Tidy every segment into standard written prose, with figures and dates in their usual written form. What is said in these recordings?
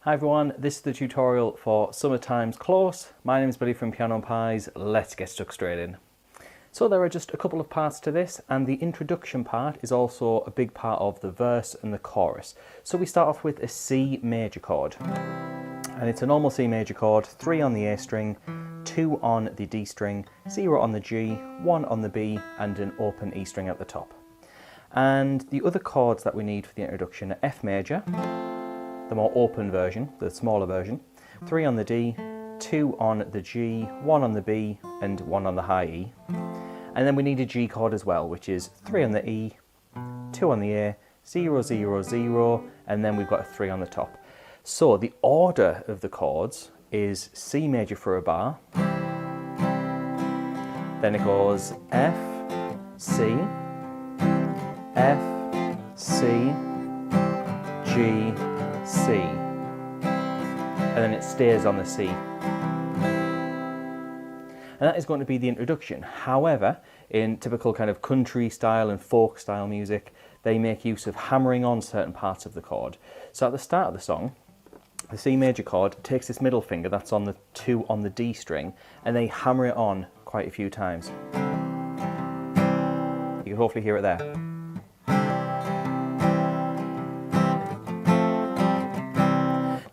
Hi everyone, this is the tutorial for Summertime's Close. My name is Billy from Piano and Pies. Let's get stuck straight in. So there are just a couple of parts to this, and the introduction part is also a big part of the verse and the chorus. So we start off with a C major chord, and it's a normal C major chord, 3 on the A string, 2 on the D string, 0 on the G, 1 on the B, and an open E string at the top. And the other chords that we need for the introduction are F major, the more open version, the smaller version, 3 on the D, 2 on the G, 1 on the B, and 1 on the high E. And then we need a G chord as well, which is 3 on the E, 2 on the A, 0, 0, 0, and then we've got a 3 on the top. So the order of the chords is C major for a bar, then it goes F, C, F, C, G, C, and then it stays on the C. And that is going to be the introduction. However, in typical kind of country style and folk style music, they make use of hammering on certain parts of the chord. So at the start of the song, the C major chord takes this middle finger that's on the 2 on the D string, and they hammer it on quite a few times. You can hopefully hear it there.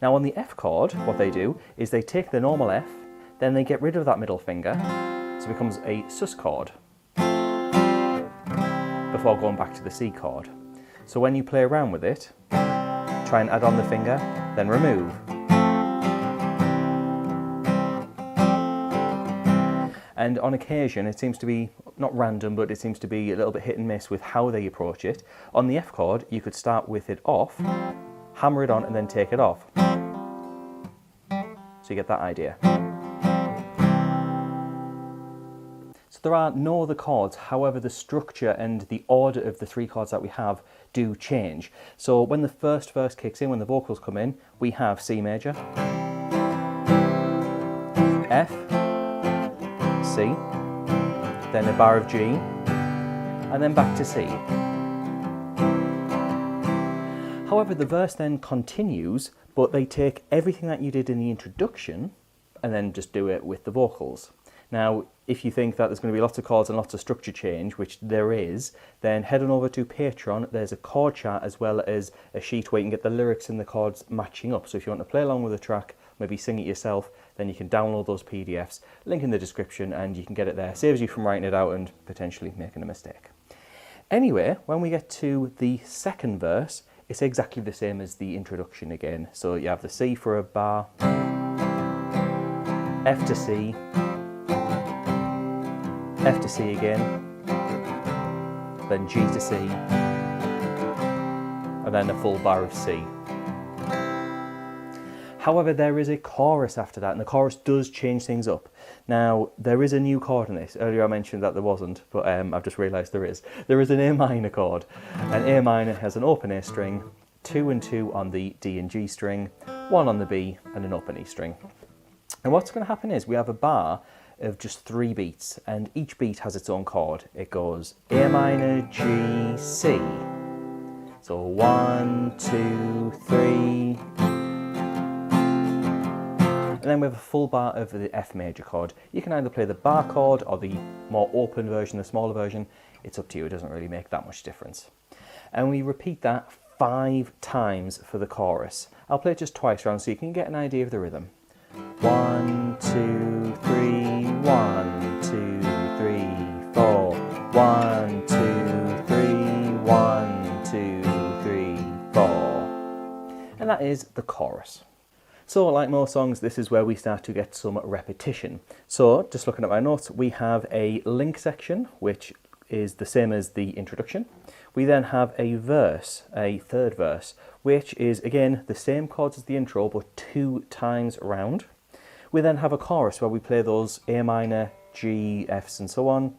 Now on the F chord, what they do is they take the normal F, then they get rid of that middle finger, so it becomes a sus chord, before going back to the C chord. So when you play around with it, try and add on the finger, then remove. And on occasion, it seems to be, not random, but it seems to be a little bit hit and miss with how they approach it. On the F chord, you could start with it off, hammer it on, and then take it off. So you get that idea. So there are no other chords, however the structure and the order of the 3 chords that we have do change. So when the first verse kicks in, when the vocals come in, we have C major, F, C, then a bar of G, and then back to C. However, the verse then continues, but they take everything that you did in the introduction and then just do it with the vocals. Now, if you think that there's going to be lots of chords and lots of structure change, which there is, then head on over to Patreon. There's a chord chart as well as a sheet where you can get the lyrics and the chords matching up. So if you want to play along with a track, maybe sing it yourself, then you can download those PDFs, link in the description, and you can get it there. Saves you from writing it out and potentially making a mistake. Anyway, when we get to the second verse, it's exactly the same as the introduction again. So you have the C for a bar, F to C, F to C again, then G to C, and then a full bar of C. However, there is a chorus after that, and the chorus does change things up. Now, there is a new chord in this. Earlier I mentioned that there wasn't, but I've just realised there is. There is an A minor chord, and A minor has an open A string, 2 and 2 on the D and G string, 1 on the B, and an open E string. And what's going to happen is we have a bar of just 3 beats, and each beat has its own chord. It goes A minor, G, C. So 1, 2, 3... And then we have a full bar of the F major chord. You can either play the bar chord or the more open version, the smaller version. It's up to you, it doesn't really make that much difference. And we repeat that 5 times for the chorus. I'll play it just twice round so you can get an idea of the rhythm. 1, 2, 3, 1, 2, 3, 4. 1, 2, 3, 1, 2, 3, 4. And that is the chorus. So like most songs, this is where we start to get some repetition. So just looking at my notes, we have a link section, which is the same as the introduction. We then have a verse, a third verse, which is again the same chords as the intro, but 2 times round. We then have a chorus where we play those A minor, G, Fs and so on.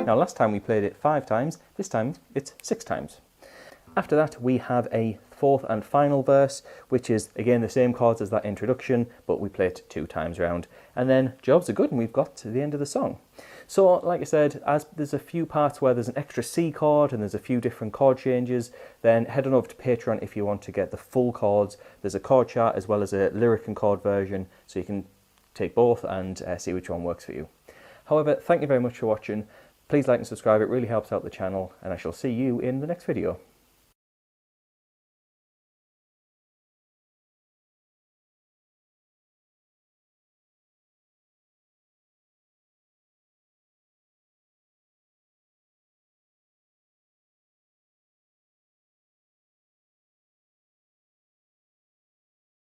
Now last time we played it 5 times, this time it's 6 times. After that, we have a 4th and final verse, which is again the same chords as that introduction, but we play it 2 times round. And then jobs are good and we've got to the end of the song. So, like I said, as there's a few parts where there's an extra C chord and there's a few different chord changes, then head on over to Patreon if you want to get the full chords. There's a chord chart as well as a lyric and chord version, so you can take both and see which one works for you. However, thank you very much for watching. Please like and subscribe, it really helps out the channel, and I shall see you in the next video.